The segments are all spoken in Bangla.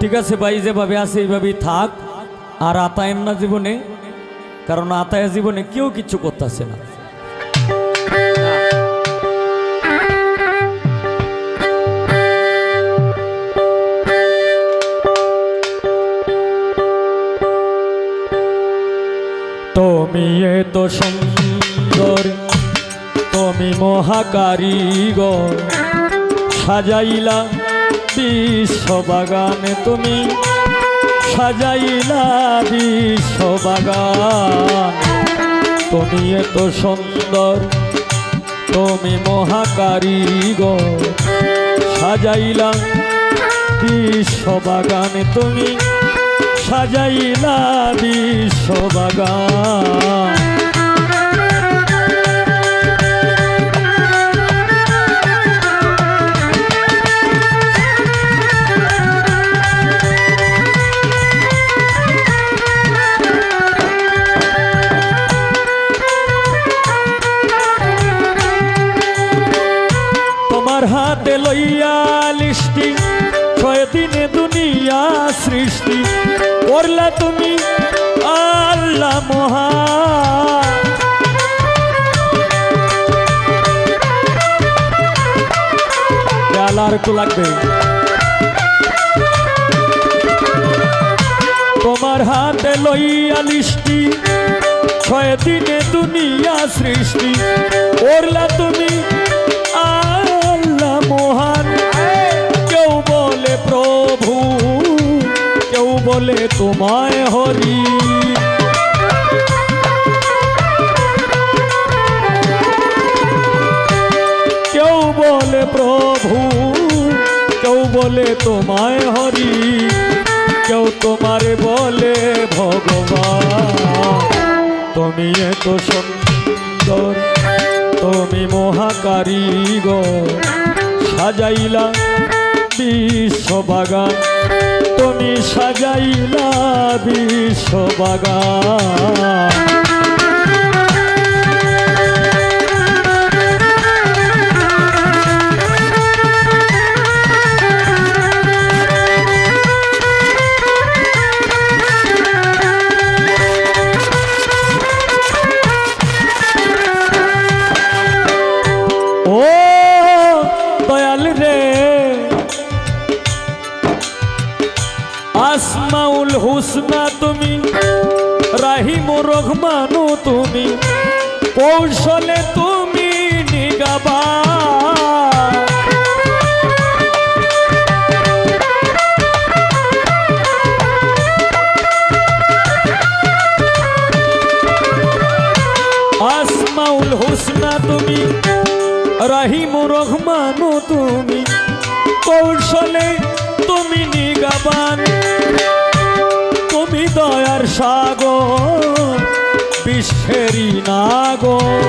ঠিক আছে ভাই, যেভাবে আছে এইভাবেই থাক, আর আতায়েন না জীবনে, কারণ আতায়া জীবনে কেউ কিচ্ছু করতেছে না। তুমি এত সুন্দর, তুমি মহাকারিগর, সাজাইলা বিশ্ববাগানে, তুমি সাজাইলা বিশ্ববাগান। তুমি এত সুন্দর, তুমি মহাকারিগর, সাজাইলা বিশ্ববাগানে, তুমি সাজাইলা বিশ্ববাগান। তোমার হাতে লইয়া লিষ্টি, 6 দিনে দুনিয়া সৃষ্টি করলা তুমি আল্লাহ মহান। আর একটু লাগবে। তোমার হাতে লইয়া লিষ্টি, 6 দিনে দুনিয়া সৃষ্টি করলা তুমি আল্লাহ মহান। কেউ বলে প্রভু, কেউ বলে তোমায় হরি, কেউ বলে প্রভু, কেউ বলে তোমায় হরি, কেউ তোমারে বলে ভগবান। তুমি এত সুন্দর, তুমি মহাকারিগর, সাজাইলা বিশ্ববাগান, তুমি সাজাইলা বিশ্ববাগান। ও দয়াল রে, আসমাউল হুসনা তুমি, রাহিম রহমানু তুমি, কৌশলে তুমি নিগাবান। আসমাউল হুসনা তুমি, রাহিম রহমানু তুমি, কৌশলে তুমি নিগাবান। তুমি দয়ার সাগর, বিশ্বেরই নাগর,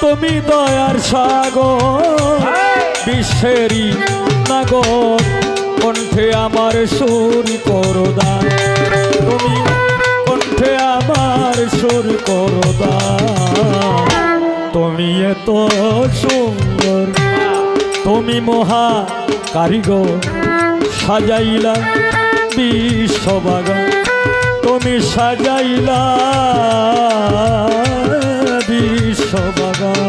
তুমি দয়ার সাগর, বিশ্বেরই নাগর। কণ্ঠে আমার সুর করো দান, তুমি কণ্ঠে আমার সুর করো দান। তুমি এত সুন্দর, তুমি মহা কারিগর, সাজাইলা বিশ্ববাগান, তুমি সাজাইলা বিশ্ববাগান।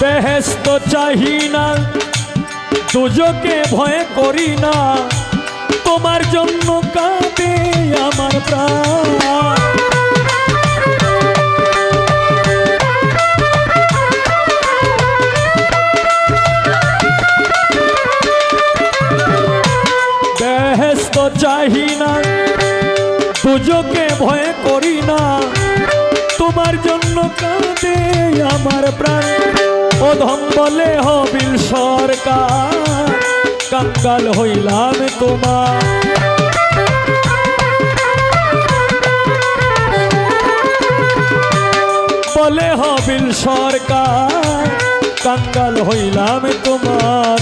বেহেশত চাহি না, দুজকে ভয় করি না, তোমার জন্য কাঁদে আমার প্রাণ। বেহেশত চাহি না, দুজকে ভয় করি না, তোমার জন্য কাঁদে আমার প্রাণ। অধম বলে হবিল সরকার, কাঙ্গাল হইলাম তোমার। অনিল সরকার কাঙ্গাল হইলাম তোমার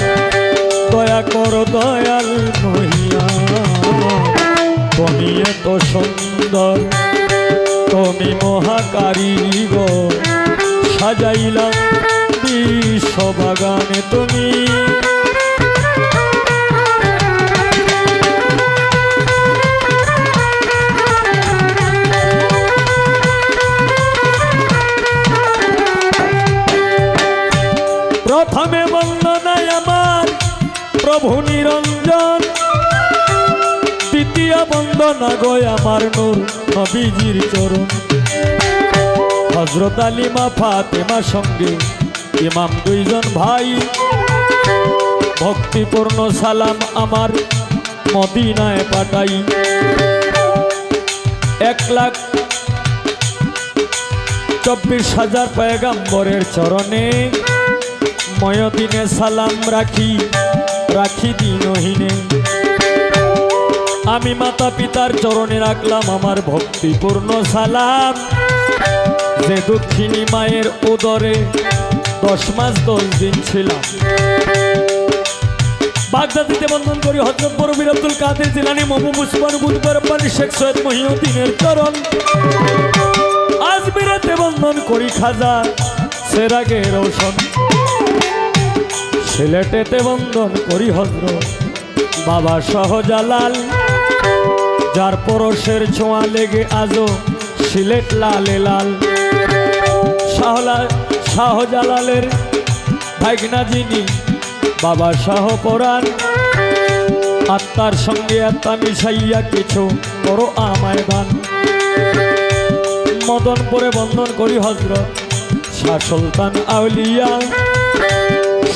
দয়া করো দয়াল মহিয়া তুমি এত সুন্দর তুমি মহাকারিগর সাজাইলাম বিশ্ববাগানে তুমি প্রথমে বন্দনায় আমার প্রভু নিরঞ্জন দ্বিতীয় বন্দনা গো আমার নূর নবীজির চরণ হযরত আলী মা ফাতেমা সঙ্গে ইমাম দুইজন ভাই ভক্তিপূর্ণ সালাম আমার মদিনায় পাঠাই 1,24,000 পয়গম্বরের চরণে ময়দিনে সালাম রাখি রাখি দিনহীনে আমি মাতা পিতার চরণে রাখলাম আমার ভক্তিপূর্ণ সালাম যে দক্ষিণী মায়ের উদরে 10 মাস 10 দিন ছিলাম বাগদাদিতে বন্ধন করি হযরত বরবীর আব্দুল কাদের জিলানী মহবুব উসমান বুধবার রব্বানী শেখ সৈয়দ মহিউদ্দিনের চরণ আজমিরেতে বন্ধন করি খাজা সেরাগে রোশন সিলেটেতে বন্ধন করি হযরত বাবা শাহজালাল যার পরশের ছোঁয়া লেগে আজও সিলেট লালে লাল শাহজালালের ভাগনা যিনি বাবা শাহ পরাণ আত্মার সঙ্গে আত্মা মিশাইয়া কিছু করো আমায় দান মদনপুরে বন্ধন করি হযরত শাহ সুলতান আউলিয়া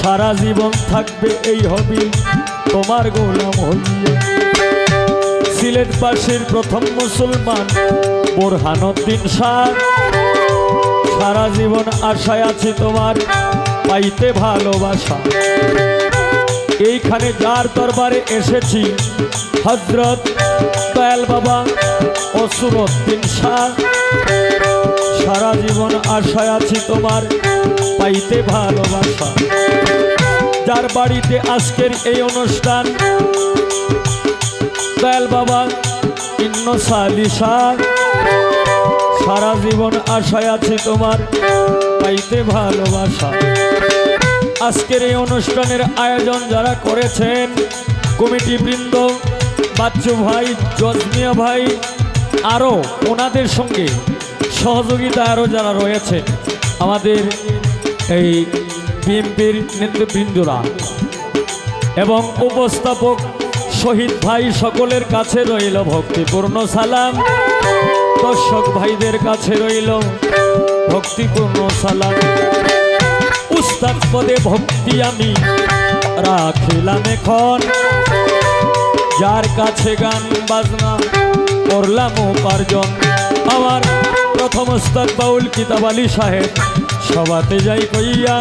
সারা জীবন থাকবে এই হবি তোমার গোলাম হইয়া সিলেটবাসীর প্রথম মুসলমান বোরহানুদ্দিন শাহ সারা জীবন আশায় আছি তোমার পাইতে ভালোবাসা এইখানে যার দরবারে এসেছি হযরত দয়াল বাবা অসুরউদ্দিন শাহ সারা জীবন আশায় আছি তোমার পাইতে ভালোবাসা যার বাড়িতে আজকের এই অনুষ্ঠান দয়াল বাবা ইন্নসা আলী শাহ সারা জীবন আশায় আছি তোমার পাইতে ভালোবাসা আজকের এই অনুষ্ঠানের আয়োজন যারা করেছেন কমিটি বৃন্দ বাচ্চু ভাই জজমিয়া ভাই আরও ওনাদের সঙ্গে সহযোগিতা আরও যারা রয়েছে আমাদের এই বিএনপির নেতৃবৃন্দরা এবং উপস্থাপক শহীদ ভাই সকলের কাছে রইল ভক্তিপূর্ণ সালাম দর্শক ভাইদের কাছে রইল ভক্তিপূর্ণ সালাম উস্তাদ পদে ভক্তি আমি রাখিলাম এখন যার কাছে গান বাজনা করলাম উপার্জন আমার প্রথম উস্তাদ বাউল কিতাব আলী সাহেব সভাতে যাই কইয়া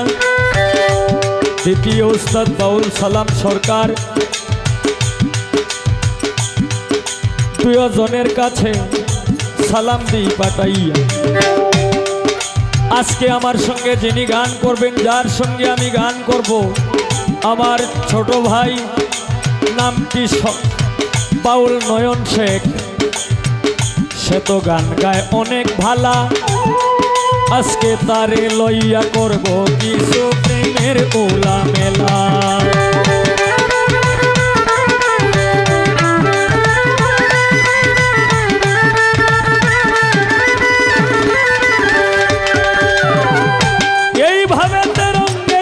দ্বিতীয় উস্তাদ বাউল সালাম সরকার দুজনের কাছে সালাম দিই পাঠাইয়া আজকে আমার সঙ্গে যিনি গান করবেন যার সঙ্গে আমি গান করব আমার ছোট ভাই নামটি বাউল নয়ন শেখ সে তো গান গায় অনেক ভালা আজকে তারে লইয়া করব কিছু প্রেমের ওলা মেলা এইভাবে তেরঙ্গে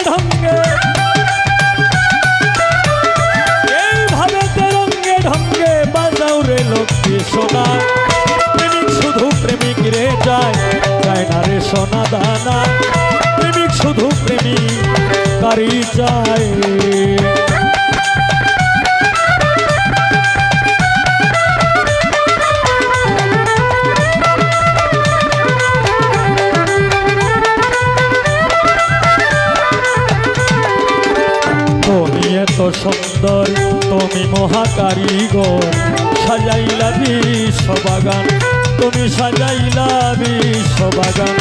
ঢঙ্গে বাজাও রে লক্ষ্মী সোনা প্রেমিক শুধু প্রেমিক রে যায় না রে সোনা দানা প্রেমিক শুধু প্রেমিক কারি চায় তুমি এত সুন্দর তুমি মহাকারিগর সাজাইলা বিশ্ববাগান তুমি সাজাইলা বিশ্ববাগান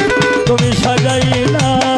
তুমি সাজাইলা